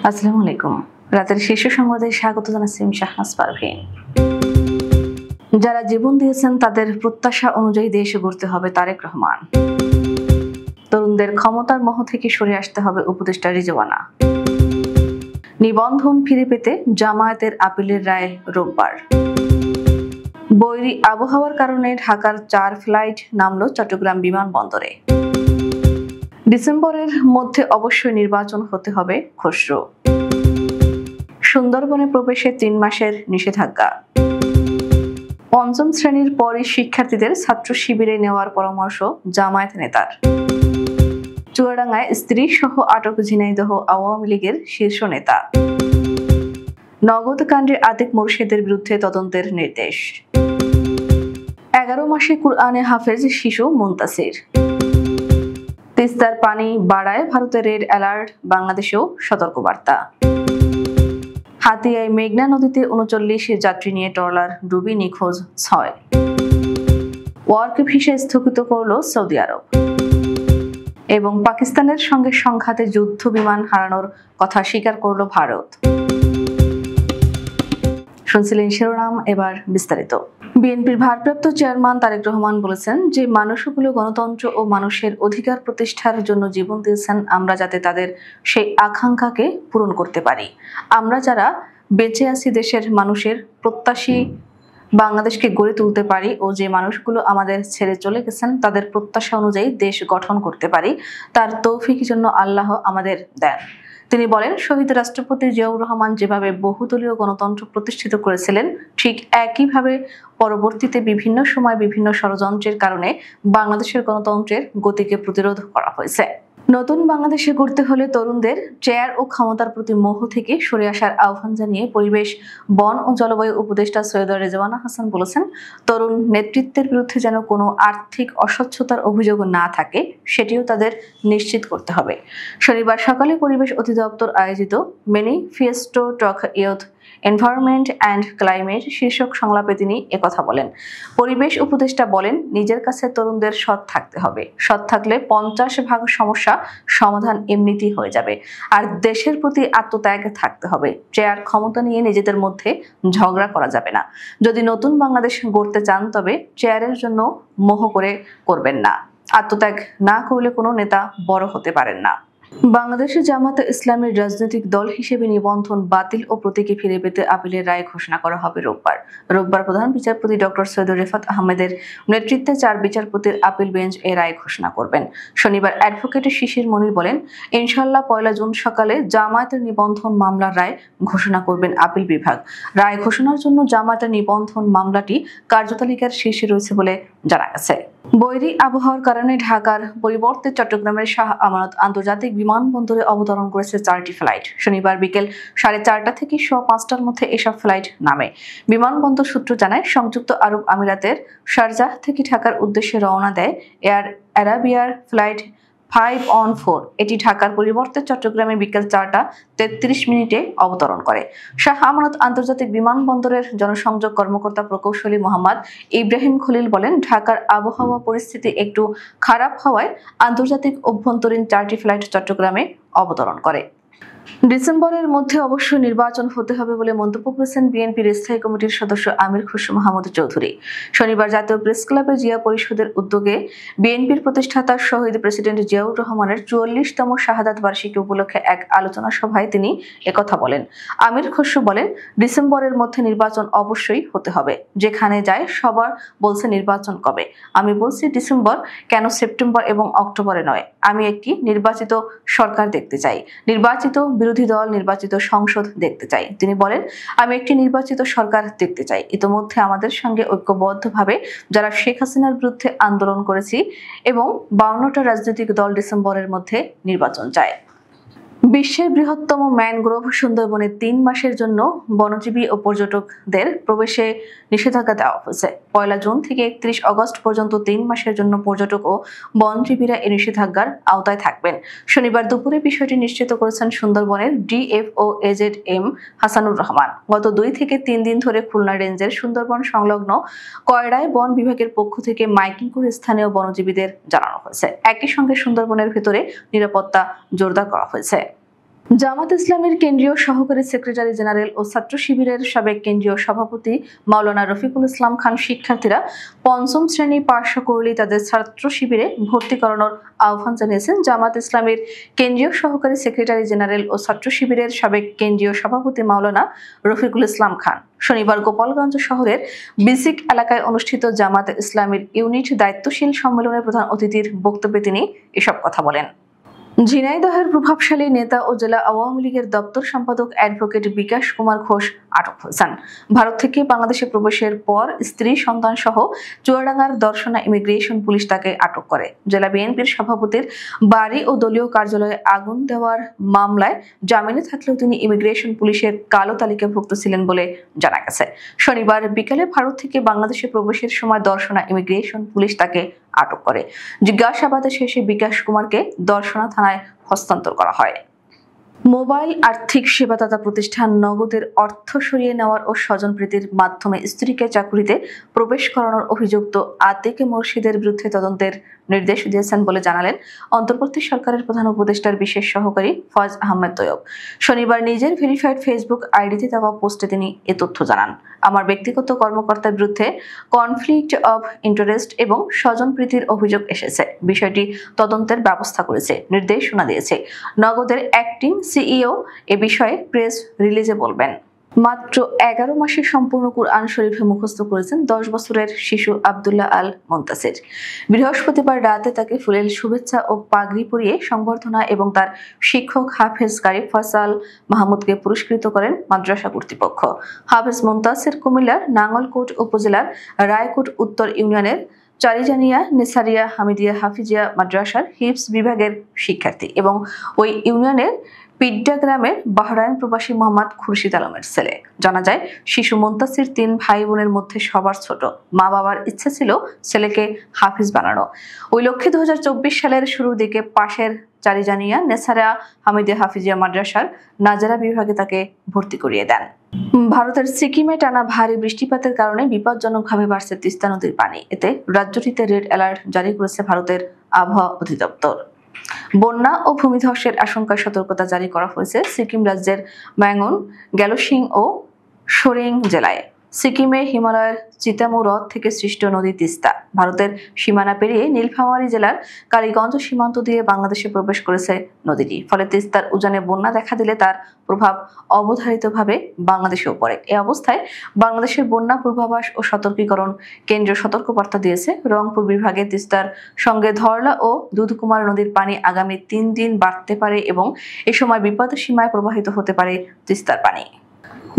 আসসালামু আলাইকুম। রাতের শীর্ষ সংবাদে স্বাগত জানাচ্ছি আমি শাহনাজ পারভীন। যারা জীবন দিয়েছেন তাদের প্রত্যাশা অনুযায়ী দেশ গড়তে হবে তারেক রহমান। তরুণদের ক্ষমতার মোহ থেকে সরে আসতে হবে উপদেষ্টা রিজওয়ানা। নিবন্ধন ফিরে পেতে জামায়াতের আপিলের রায় রোববার। বৈরী আবহাওয়ার কারণে ঢাকার 4 ফ্লাইট নামল চট্টগ্রাম বিমানবন্দরে। ডিসেম্বরের মধ্যে অবশ্যই নির্বাচন হতে হবে খসড়ু। সুন্দরবনে প্রবেশে 3 মাসের নিষেধাজ্ঞা। পঞ্চম শ্রেণীর পরই শিক্ষার্থীদের ছাত্র শিবিরে নেওয়ার পরামর্শ জামায়াত নেতার। চুয়াডাঙ্গায় স্ত্রী সহ আটক ঝিনাইদহ আওয়ামী লীগের শীর্ষ নেতা। নগদ কাণ্ডে আতিক মোরশেদের বিরুদ্ধে তদন্তের নির্দেশ। 11 মাসে কুরআনে হাফেজ শিশু মুনতাসির। তিস্তার পানি বাড়ায় ভারতের রেড অ্যালার্ট, বাংলাদেশেও সতর্কবার্তা। হাতিয়ায় মেঘনা নদীতে 39 যাত্রী নিয়ে ট্রলার ডুবি নিখোঁজ 6। ওয়ার্ক ভিসা স্থগিত করল সৌদি আরব। এবং পাকিস্তানের সঙ্গে সংঘাতে যুদ্ধ বিমান হারানোর কথা স্বীকার করল ভারত। শুনছিলেন শিরোনাম, এবার বিস্তারিত। বিএনপির ভারপ্রাপ্ত চেয়ারম্যান তারেক রহমান বলেছেন যে মানুষগুলো গণতন্ত্র ও মানুষের অধিকার প্রতিষ্ঠার জন্য জীবন দিয়েছেন, আমরা যাতে তাদের সেই আকাঙ্ক্ষাকে পূরণ করতে পারি। আমরা যারা বেঁচে আছি দেশের মানুষের প্রত্যাশী বাংলাদেশকে গড়ে তুলতে পারি ও যে মানুষগুলো আমাদের ছেড়ে চলে গেছেন তাদের প্রত্যাশা অনুযায়ী দেশ গঠন করতে পারি, তার তৌফিকের জন্য আল্লাহ আমাদের দেন। তিনি বলেন, শহীদ রাষ্ট্রপতি জিয়াউর রহমান যেভাবে বহুদলীয় গণতন্ত্র প্রতিষ্ঠিত করেছিলেন, ঠিক একইভাবে পরবর্তীতে বিভিন্ন সময় বিভিন্ন ষড়যন্ত্রের কারণে বাংলাদেশের গণতন্ত্রের গতিকে প্রতিরোধ করা হয়েছে। নতুন বাংলাদেশে গড়তে হলে তরুণদের চেয়ার ও ক্ষমতার প্রতি মোহ থেকে সরে আসার আহ্বান জানিয়ে পরিবেশ, বন ও জলবায়ু উপদেষ্টা সৈয়দা রেজওয়ানা হাসান বলেছেন, তরুণ নেতৃত্বের বিরুদ্ধে যেন কোনো আর্থিক অস্বচ্ছতার অভিযোগ না থাকে সেটিও তাদের নিশ্চিত করতে হবে। শনিবার সকালে পরিবেশ অধিদপ্তর আয়োজিত manifesto talk youth environment and climate শীর্ষক সংলাপে তিনি একথা বলেন। পরিবেশ উপদেষ্টা বলেন, নিজের কাছে তরুণদের সৎ থাকতে হবে। সৎ থাকলে 50% সমস্যা সমাধান এমনিতেই হয়ে যাবে। আর দেশের প্রতি আত্মত্যাগ থাকতে হবে। চেয়ার ক্ষমতা নিয়ে নিজেদের মধ্যে ঝগড়া করা যাবে না। যদি নতুন বাংলাদেশ গড়তে চান তবে চেয়ারের জন্য মোহ করে করবেন না। আত্মত্যাগ না করলে কোনো নেতা বড় হতে পারেন না। বাংলাদেশের জামায়াতে ইসলামের রাজনৈতিক দল হিসেবে নিবন্ধন বাতিল ও প্রতীকে ফিরে পেতে আপিলের রায় ঘোষণা করা হবে রোববার প্রধান বিচারপতি ডক্টর সৈয়দ রেফাত আহমেদের নেতৃত্বে 4 বিচারপতির আপিল বেঞ্চ এ রায় ঘোষণা করবেন। শনিবার অ্যাডভোকেট শিশির মনির বলেন, ইনশাআল্লাহ 1 জুন সকালে জামায়াতের নিবন্ধন মামলার রায় ঘোষণা করবেন আপিল বিভাগ। রায় ঘোষণার জন্য জামায়াতের নিবন্ধন মামলাটি কার্যতালিকার শীর্ষে রয়েছে বলে জানা গেছে। বৈরী আবহাওয়ার কারণে ঢাকার পরিবর্তে চট্টগ্রামের শাহ আমানত আন্তর্জাতিক বিমানবন্দরে অবতরণ করেছে 4টি ফ্লাইট। শনিবার বিকেল 4:30 থেকে 5:15টার মধ্যে এসব ফ্লাইট নামে। বিমানবন্দর সূত্র জানায়, সংযুক্ত আরব আমিরাতের শারজাহ থেকে ঢাকার উদ্দেশ্যে রওনা দেয় এয়ার আরাবিয়ার ফ্লাইট 514। এটি ঢাকার পরিবর্তে চট্টগ্রামে বিকেল 4:33 অবতরণ করে। শাহ আমানত আন্তর্জাতিক বিমানবন্দরের জনসংযোগ কর্মকর্তা প্রকৌশলী মোহাম্মদ ইব্রাহিম খলিল বলেন, ঢাকার আবহাওয়া পরিস্থিতি একটু খারাপ হওয়ায় আন্তর্জাতিক অভ্যন্তরীণ 4টি ফ্লাইট চট্টগ্রামে অবতরণ করে। ডিসেম্বরের মধ্যে অবশ্যই নির্বাচন হতে হবে বলে মন্তব্য করেছেন বিএনপির স্থায়ী কমিটির সদস্য আমির খসরু মাহমুদ চৌধুরী। শনিবার জাতীয় প্রেস ক্লাবে জিয়া পরিষদের উদ্যোগে বিএনপির প্রতিষ্ঠাতা শহীদ প্রেসিডেন্ট জিয়াউর রহমানের 44তম শাহাদাত বার্ষিকী উপলক্ষে এক আলোচনা সভায় তিনি একথা বলেন। আমির খসরু বলেন, ডিসেম্বরের মধ্যে নির্বাচন অবশ্যই হতে হবে। যেখানে যায় সবার বলছে নির্বাচন কবে, আমি বলছি ডিসেম্বর কেন সেপ্টেম্বর এবং অক্টোবরে নয়। আমি একটি নির্বাচিত সরকার দেখতে চাই, নির্বাচিত বিরোধী দল, নির্বাচিত সংসদ দেখতে চাই। তিনি বলেন, আমি একটি নির্বাচিত সরকার দেখতে চাই। ইতোমধ্যে আমাদের সঙ্গে ঐক্যবদ্ধভাবে যারা শেখ হাসিনার বিরুদ্ধে আন্দোলন করেছি এবং 52টা রাজনৈতিক দল ডিসেম্বরের মধ্যে নির্বাচন চায়। বিশ্বের বৃহত্তম ম্যানগ্রোভ সুন্দরবনে 3 মাসের জন্য বনজীবী ও পর্যটকদের প্রবেশে নিষেধাজ্ঞা দেওয়া হয়েছে। 1 জুন থেকে 31 আগস্ট পর্যন্ত 3 মাসের জন্য পর্যটক ও বনজীবীরা এই নিষেধাজ্ঞার আওতায় থাকবেন। শনিবার দুপুরে বিষয়টি নিশ্চিত করেছেন সুন্দরবনের ডিএফও এজেড হাসানুর রহমান। গত 2 থেকে 3 দিন ধরে খুলনা রেঞ্জের সুন্দরবন সংলগ্ন কয়রায় বন বিভাগের পক্ষ থেকে মাইকিং করে স্থানীয় বনজীবীদের জানানো হয়েছে। একই সঙ্গে সুন্দরবনের ভেতরে নিরাপত্তা জোরদার করা হয়েছে। জামাত ইসলামের কেন্দ্রীয় সহকারী সেক্রেটারি জেনারেল ও ছাত্র শিবিরের সাবেক কেন্দ্রীয় সভাপতি মাওলানা রফিকুল ইসলাম খান শিক্ষার্থীরা পঞ্চম শ্রেণী পাশ করলেই তাদের ছাত্র শিবিরে ভর্তি করানোর আহ্বান জানিয়েছেন জামাত ইসলামের কেন্দ্রীয় সহকারী সেক্রেটারি জেনারেল ও ছাত্র শিবিরের সাবেক কেন্দ্রীয় সভাপতি মাওলানা রফিকুল ইসলাম খান। শনিবার গোপালগঞ্জ শহরের বিসিক এলাকায় অনুষ্ঠিত জামাত ইসলামের ইউনিট দায়িত্বশীল সম্মেলনের প্রধান অতিথির বক্তব্যে তিনি এসব কথা বলেন। ঝিনাইদহের প্রভাবশালী নেতা ও জেলা আওয়ামী লীগের দপ্তর সম্পাদক অ্যাডভোকেট বিকাশ কুমার ঘোষ আটক হয়েছেন। ভারত থেকে বাংলাদেশে প্রবেশের পর স্ত্রী সন্তান সহ চুয়াডাঙ্গার দর্শনা ইমিগ্রেশন পুলিশ তাকে আটক করে। জেলা বিএনপির সভাপতির বাড়ি ও দলীয় কার্যালয়ে আগুন দেওয়ার মামলায় জামিনে থাকলেও তিনি ইমিগ্রেশন পুলিশের কালো তালিকাভুক্ত ছিলেন বলে জানা গেছে। শনিবার বিকেলে ভারত থেকে বাংলাদেশে প্রবেশের সময় দর্শনা ইমিগ্রেশন পুলিশ তাকে আটক করে। জিজ্ঞাসাবাদ শেষে বিকাশ কুমারকে দর্শনা থানায় হস্তান্তর করা হয়। মোবাইল আর্থিক সেবাদাতা প্রতিষ্ঠান নগদের অর্থ সরিয়ে নেওয়ার ও স্বজনপ্রীতির মাধ্যমে স্ত্রীকে চাকুরিতে প্রবেশ করানোর অভিযুক্ত আতিক মুর্শিদের বিরুদ্ধে তদন্তের নির্দেশ দিয়েছেন বলে জানালেন অন্তর্বর্তী সরকারের প্রধান উপদেষ্টার বিশেষ সহকারী ফয়েজ আহমেদ তৈয়ব। শনিবার নিজের ভেরিফাইড ফেসবুক আইডিতে দেওয়া পোস্টে তিনি এ তথ্য জানান। আমার ব্যক্তিগত কর্মকর্তার বিরুদ্ধে কনফ্লিক্ট অফ ইন্টারেস্ট এবং স্বজনপ্রীতির অভিযোগ এসেছে। বিষয়টি তদন্তের ব্যবস্থা করেছে, নির্দেশনা দিয়েছে। নগদের অ্যাক্টিং সিইও এ বিষয়ে প্রেস রিলিজে বলবেন। মাত্র 11 মাসে সম্পূর্ণ কুরআন শরীফ মুখস্থ করেছেন 10 বছরের শিশু আব্দুল্লাহ আল মুনতাসির। বৃহস্পতিবার রাতে তাকে ফুলেল শুভেচ্ছা ও পাগড়ি পরিয়ে সংবর্ধনা এবং তার শিক্ষক হাফেজ কারি ফয়সাল মাহমুদকে পুরস্কৃত করেন মাদ্রাসা কর্তৃপক্ষ। হাফেজ মুনতাসির কুমিল্লার নাঙ্গলকোট উপজেলার রায়কোট উত্তর ইউনিয়নের চারিজানিয়া নেসারিয়া হামিদিয়া হাফিজিয়া মাদ্রাসার হিফজ বিভাগের শিক্ষার্থী এবং ওই ইউনিয়নের পিড্ডা গ্রামের বাহরাইন প্রবাসী মোহাম্মদ খুরশিদ আলমের ছেলে। জানা যায়, শিশু মুনতাসির 3 ভাই বোনের মধ্যে সবার ছোট। মা বাবার ইচ্ছে ছিল ছেলেকে হাফিজ বানানো। ওই লক্ষ্যে 2024 সালের শুরুর দিকে পাশের চারিজানিয়া নেসারিয়া হামিদিয়া হাফিজিয়া মাদ্রাসার নাজারা বিভাগে তাকে ভর্তি করিয়ে দেন। ভারতের সিকিমে টানা ভারী বৃষ্টিপাতের কারণে বিপজ্জনকভাবে বাড়ছে তিস্তা নদীর পানি। এতে রাজ্যটিতে রেড অ্যালার্ট জারি করেছে ভারতের আবহাওয়া অধিদপ্তর। বন্যা ও ভূমিধসের আশঙ্কায় সতর্কতা জারি করা হয়েছে সিকিম রাজ্যের ম্যাঙ্গন, গ্যালোসিং ও সোরেং জেলায়। সিকিমে হিমালয়ের চিতামু হ্রদ থেকে সৃষ্ট নদী তিস্তা ভারতের সীমানা পেরিয়ে নীলফামারী জেলার কালীগঞ্জ সীমান্ত দিয়ে বাংলাদেশে প্রবেশ করেছে নদীটি। ফলে তিস্তার উজানে বন্যা দেখা দিলে তার প্রভাব অবধারিতভাবে বাংলাদেশেও পড়ে। এ অবস্থায় বাংলাদেশের বন্যা পূর্বাভাস ও সতর্কীকরণ কেন্দ্র সতর্কবার্তা দিয়েছে। রংপুর বিভাগে তিস্তার সঙ্গে ধরলা ও দুধকুমার নদীর পানি আগামী 3 দিন বাড়তে পারে এবং এ সময় বিপদের সীমায় প্রবাহিত হতে পারে তিস্তার পানি।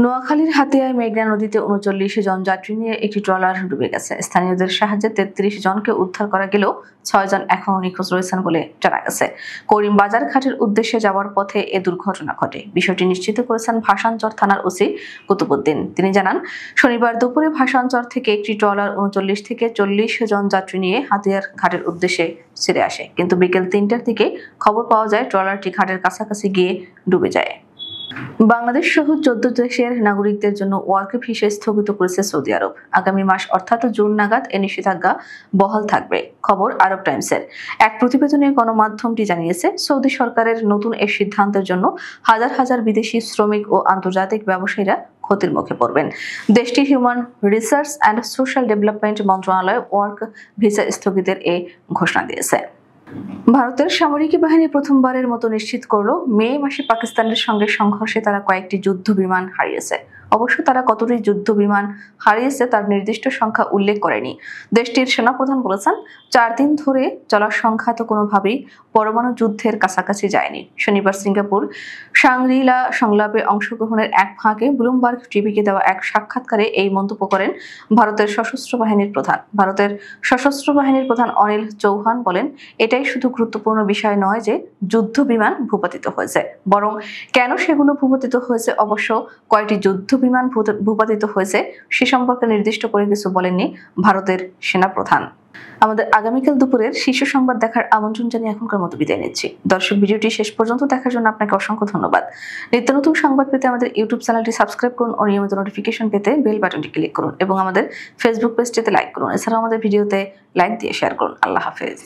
নোয়াখালীর হাতিয়ায় মেঘনা নদীতে 39 জন যাত্রী নিয়ে একটি ট্রলার ডুবে গেছে। স্থানীয়দের সাহায্যে 33 জনকে উদ্ধার করা গেলেও 6 জন এখনও নিখোঁজ রয়েছেন বলে জানা গেছে। করিম বাজার ঘাটের উদ্দেশ্যে যাওয়ার পথে এ দুর্ঘটনা ঘটে। বিষয়টি নিশ্চিত করেছেন ভাসানচর থানার ওসি কুতুবুদ্দিন। তিনি জানান, শনিবার দুপুরে ভাসানচর থেকে একটি ট্রলার 39 থেকে 40 জন যাত্রী নিয়ে হাতিয়ার ঘাটের উদ্দেশ্যে ছেড়ে আসে, কিন্তু বিকেল 3টার দিকে খবর পাওয়া যায় ট্রলারটি ঘাটের কাছাকাছি গিয়ে ডুবে যায়। বাংলাদেশ সহ 14 দেশের নাগরিকদের জন্য ওয়ার্ক ভিসা স্থগিত করেছে সৌদি আরব। আগামী মাস অর্থাৎ জুন নাগাদ এ নিষেধাজ্ঞা বহাল থাকবে। খবর আরব টাইমসের। এক প্রতিবেদনে গণমাধ্যমটি জানিয়েছে, সৌদি সরকারের নতুন এই সিদ্ধান্তের জন্য হাজার হাজার বিদেশি শ্রমিক ও আন্তর্জাতিক ব্যবসায়ীরা ক্ষতির মুখে পড়বেন। দেশটির human research and social development মন্ত্রণালয় ওয়ার্ক ভিসা স্থগিতের এই ঘোষণা দিয়েছে। ভারতের সামরিক বাহিনী প্রথমবারের মতো নিশ্চিত করলো মে মাসে পাকিস্তানের সঙ্গে সংঘর্ষে তারা কয়েকটি যুদ্ধ বিমান হারিয়েছে। অবশ্য তারা কতটি যুদ্ধ বিমান হারিয়েছে তার নির্দিষ্ট সংখ্যা উল্লেখ করেনি। দেশটির সেনাপ্রধান বলেছেন, 4 দিন ধরে চলা সংঘাত কোনোভাবেই পরমাণু যুদ্ধের কাছাকাছি যায়নি। শনিবার সিঙ্গাপুর শাংরি-লা সংলাপে অংশগ্রহণের এক ফাঁকে ব্লুমবার্গ টিভিকে দেওয়া এক সাক্ষাৎকারে এই মন্তব্য করেন ভারতের সশস্ত্র বাহিনীর প্রধান। ভারতের সশস্ত্র বাহিনীর প্রধান অনিল চৌহান বলেন, এটাই শুধু গুরুত্বপূর্ণ বিষয় নয় যে যুদ্ধ বিমান ভূপাতিত হয়েছে, বরং কেন সেগুলো ভূপাতিত হয়েছে। অবশ্য কয়টি যুদ্ধ বিমান ভূপাতিত হয়েছে সে সম্পর্কে নির্দিষ্ট করে কিছু বলেননি ভারতের সেনাপ্রধান। আমাদের আগামীকাল দুপুরের শীর্ষ সংবাদ দেখার আমন্ত্রণ জানিয়ে এখনকার মতো বিদায় নিচ্ছি। দর্শক, ভিডিওটি শেষ পর্যন্ত দেখার জন্য আপনাকে অসংখ্য ধন্যবাদ। নিত্য নতুন সংবাদ পেতে আমাদের ইউটিউব চ্যানেলটি সাবস্ক্রাইব করুন ও নিয়মিত নোটিফিকেশন পেতে বেল বাটনটি ক্লিক করুন এবং আমাদের ফেসবুক পেজটিতে লাইক করুন। এছাড়াও আমাদের ভিডিওতে লাইক দিয়ে শেয়ার করুন। আল্লাহ হাফেজ।